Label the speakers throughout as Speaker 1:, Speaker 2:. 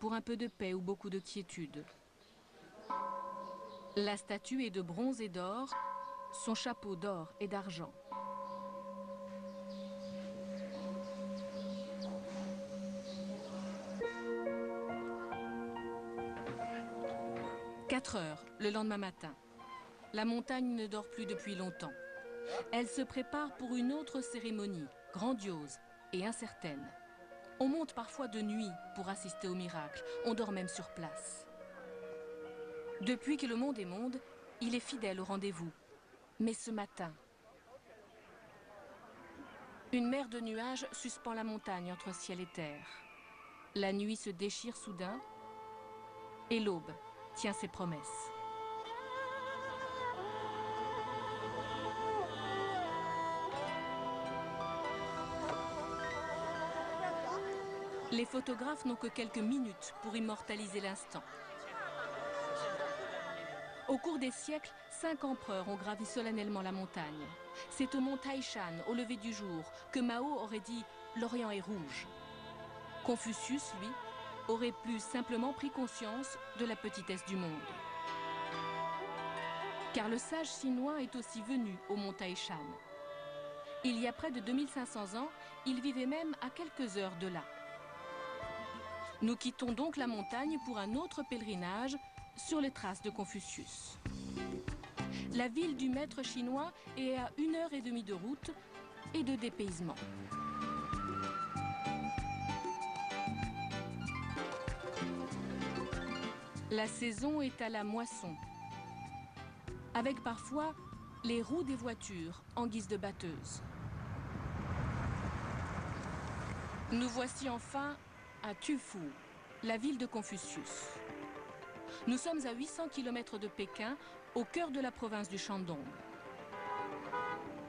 Speaker 1: pour un peu de paix ou beaucoup de quiétude. La statue est de bronze et d'or, son chapeau d'or et d'argent. « 4 heures, le lendemain matin. La montagne ne dort plus depuis longtemps. Elle se prépare pour une autre cérémonie, grandiose et incertaine. On monte parfois de nuit pour assister au miracle. On dort même sur place. Depuis que le monde est monde, il est fidèle au rendez-vous. Mais ce matin, une mer de nuages suspend la montagne entre ciel et terre. La nuit se déchire soudain et l'aube tient ses promesses. Les photographes n'ont que quelques minutes pour immortaliser l'instant. Au cours des siècles, 5 empereurs ont gravi solennellement la montagne. C'est au mont Taishan, au lever du jour, que Mao aurait dit « l'Orient est rouge ». Confucius, lui, aurait plus simplement pris conscience de la petitesse du monde. Car le sage chinois est aussi venu au mont Taishan. Il y a près de 2500 ans, il vivait même à quelques heures de là. Nous quittons donc la montagne pour un autre pèlerinage sur les traces de Confucius. La ville du maître chinois est à 1h30 de route et de dépaysement. La saison est à la moisson, avec parfois les roues des voitures en guise de batteuses. Nous voici enfin à Tufu, la ville de Confucius. Nous sommes à 800 km de Pékin, au cœur de la province du Shandong.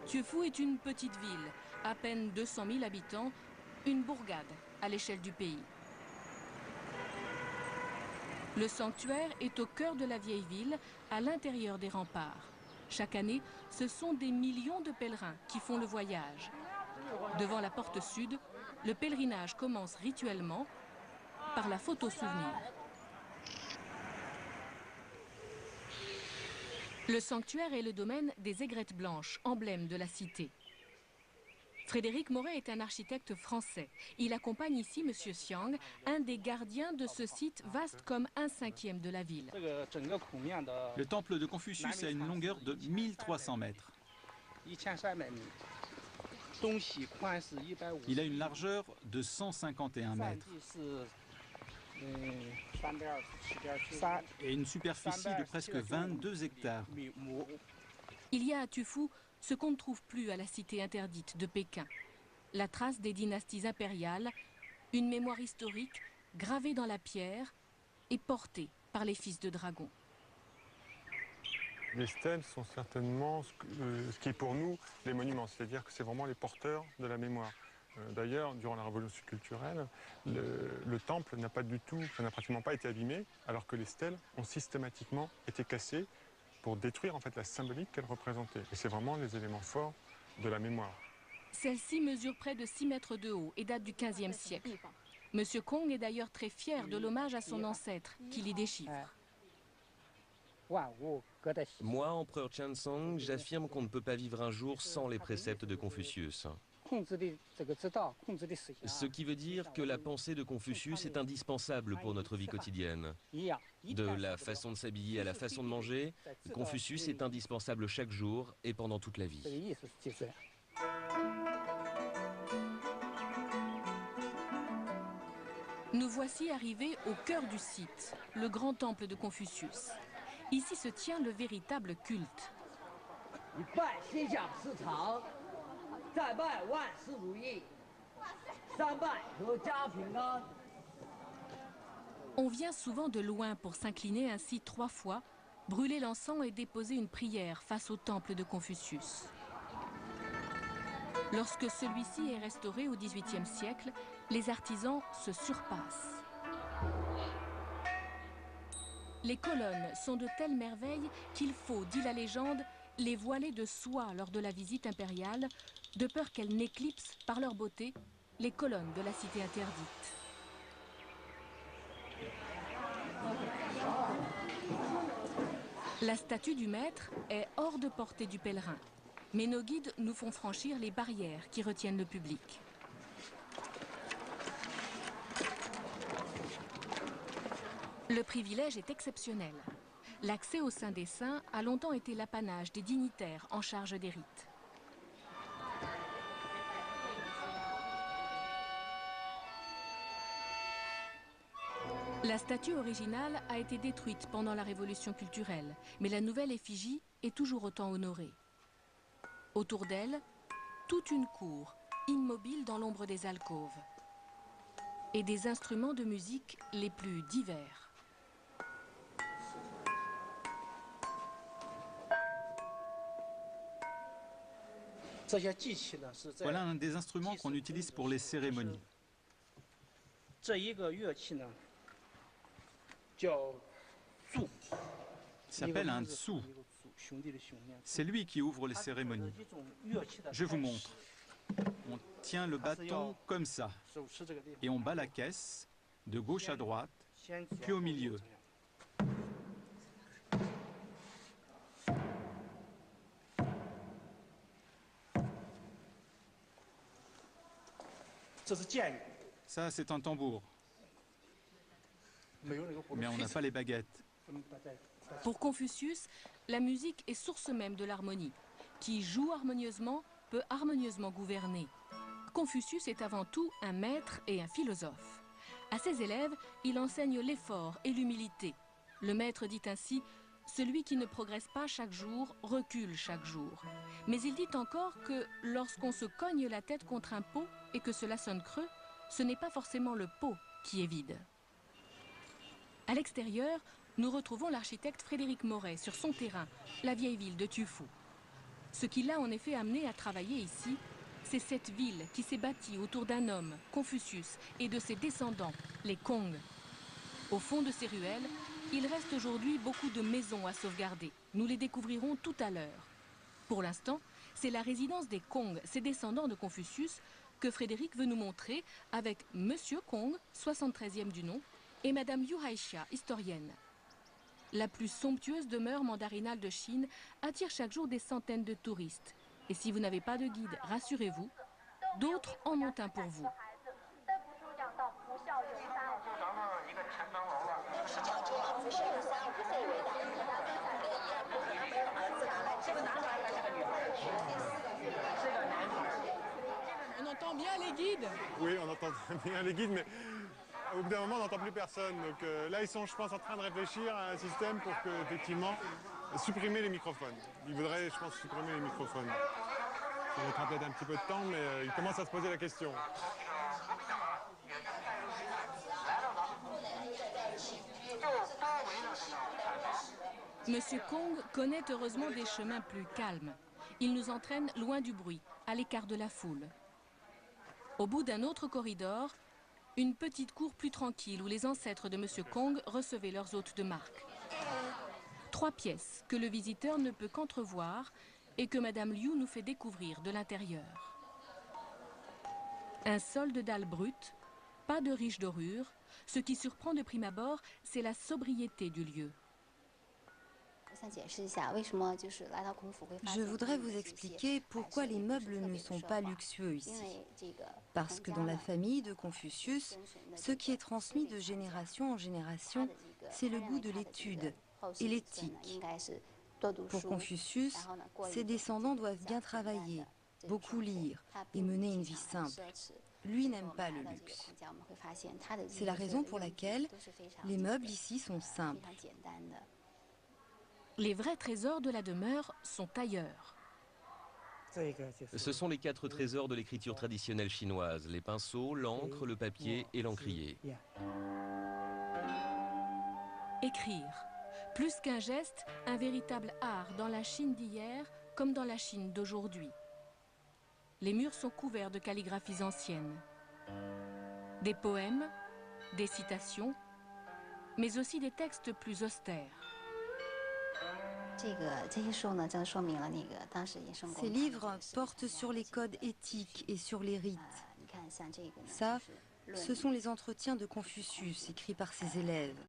Speaker 1: Tufu est une petite ville, à peine 200 000 habitants, une bourgade à l'échelle du pays. Le sanctuaire est au cœur de la vieille ville, à l'intérieur des remparts. Chaque année, ce sont des millions de pèlerins qui font le voyage. Devant la porte sud, le pèlerinage commence rituellement par la photo souvenir. Le sanctuaire est le domaine des aigrettes blanches, emblème de la cité. Frédéric Moret est un architecte français. Il accompagne ici M. Xiang, un des gardiens de ce site vaste comme 1/5 de la ville.
Speaker 2: Le temple de Confucius a une longueur de 1300 mètres. Il a une largeur de 151 mètres et une superficie de presque 22 hectares.
Speaker 1: Il y a à Tufu ce qu'on ne trouve plus à la cité interdite de Pékin. La trace des dynasties impériales, une mémoire historique gravée dans la pierre et portée par les fils de dragon.
Speaker 3: Les stèles sont certainement ce qui est pour nous les monuments, c'est-à-dire que c'est vraiment les porteurs de la mémoire. D'ailleurs, durant la révolution culturelle, le temple n'a pratiquement pas été abîmé, alors que les stèles ont systématiquement été cassées pour détruire en fait la symbolique qu'elles représentaient. Et c'est vraiment les éléments forts de la mémoire.
Speaker 1: Celle-ci mesure près de 6 mètres de haut et date du XVe siècle. Monsieur Kong est d'ailleurs très fier de l'hommage à son ancêtre, qu'il y déchiffre.
Speaker 4: Moi, empereur Chensong, j'affirme qu'on ne peut pas vivre un jour sans les préceptes de Confucius. Ce qui veut dire que la pensée de Confucius est indispensable pour notre vie quotidienne. De la façon de s'habiller à la façon de manger, Confucius est indispensable chaque jour et pendant toute la vie.
Speaker 1: Nous voici arrivés au cœur du site, le grand temple de Confucius. Ici se tient le véritable culte. On vient souvent de loin pour s'incliner ainsi 3 fois, brûler l'encens et déposer une prière face au temple de Confucius. Lorsque celui-ci est restauré au XVIIIe siècle, les artisans se surpassent. Les colonnes sont de telles merveilles qu'il faut, dit la légende, les voiler de soie lors de la visite impériale, de peur qu'elles n'éclipsent par leur beauté les colonnes de la cité interdite. La statue du maître est hors de portée du pèlerin, mais nos guides nous font franchir les barrières qui retiennent le public. Le privilège est exceptionnel. L'accès au Saint des Saints a longtemps été l'apanage des dignitaires en charge des rites. La statue originale a été détruite pendant la Révolution culturelle, mais la nouvelle effigie est toujours autant honorée. Autour d'elle, toute une cour, immobile dans l'ombre des alcôves, et des instruments de musique les plus divers.
Speaker 2: Voilà un des instruments qu'on utilise pour les cérémonies. Il s'appelle un tsu. C'est lui qui ouvre les cérémonies. Je vous montre. On tient le bâton comme ça et on bat la caisse de gauche à droite, puis au milieu. Ça, c'est un tambour. Mais on n'a pas les baguettes.
Speaker 1: Pour Confucius, la musique est source même de l'harmonie. Qui joue harmonieusement peut harmonieusement gouverner. Confucius est avant tout un maître et un philosophe. À ses élèves, il enseigne l'effort et l'humilité. Le maître dit ainsi « Celui qui ne progresse pas chaque jour recule chaque jour ». Mais il dit encore que lorsqu'on se cogne la tête contre un pot et que cela sonne creux, ce n'est pas forcément le pot qui est vide. À l'extérieur, nous retrouvons l'architecte Frédéric Moret sur son terrain, la vieille ville de Tufu. Ce qui l'a en effet amené à travailler ici, c'est cette ville qui s'est bâtie autour d'un homme, Confucius, et de ses descendants, les Kong. Au fond de ces ruelles, il reste aujourd'hui beaucoup de maisons à sauvegarder. Nous les découvrirons tout à l'heure. Pour l'instant, c'est la résidence des Kong, ces descendants de Confucius, que Frédéric veut nous montrer avec Monsieur Kong, 73e du nom, et Madame Yu Haixia, historienne. La plus somptueuse demeure mandarinale de Chine attire chaque jour des centaines de touristes. Et si vous n'avez pas de guide, rassurez-vous, d'autres en ont un pour vous. On entend bien les guides?
Speaker 3: Oui, on entend bien les guides, mais au bout d'un moment, on n'entend plus personne. Donc là, ils sont, je pense, en train de réfléchir à un système pour que, effectivement, supprimer les microphones. Ils voudraient, je pense, supprimer les microphones. Ça mettra peut-être un petit peu de temps, mais ils commencent à se poser la question.
Speaker 1: Monsieur Kong connaît heureusement des chemins plus calmes. Il nous entraîne loin du bruit, à l'écart de la foule. Au bout d'un autre corridor, une petite cour plus tranquille où les ancêtres de Monsieur Kong recevaient leurs hôtes de marque. 3 pièces que le visiteur ne peut qu'entrevoir et que Madame Liu nous fait découvrir de l'intérieur. Un sol de dalles brutes, pas de riches dorures. Ce qui surprend de prime abord, c'est la sobriété du lieu.
Speaker 5: Je voudrais vous expliquer pourquoi les meubles ne sont pas luxueux ici. Parce que dans la famille de Confucius, ce qui est transmis de génération en génération, c'est le goût de l'étude et l'éthique. Pour Confucius, ses descendants doivent bien travailler, beaucoup lire et mener une vie simple. Lui n'aime pas le luxe. C'est la raison pour laquelle les meubles ici sont simples.
Speaker 1: Les vrais trésors de la demeure sont ailleurs.
Speaker 4: Ce sont les 4 trésors de l'écriture traditionnelle chinoise, les pinceaux, l'encre, le papier et l'encrier.
Speaker 1: Écrire. Plus qu'un geste, un véritable art dans la Chine d'hier comme dans la Chine d'aujourd'hui. Les murs sont couverts de calligraphies anciennes. Des poèmes, des citations, mais aussi des textes plus austères.
Speaker 5: Ces livres portent sur les codes éthiques et sur les rites. Ça, ce sont les entretiens de Confucius écrits par ses élèves.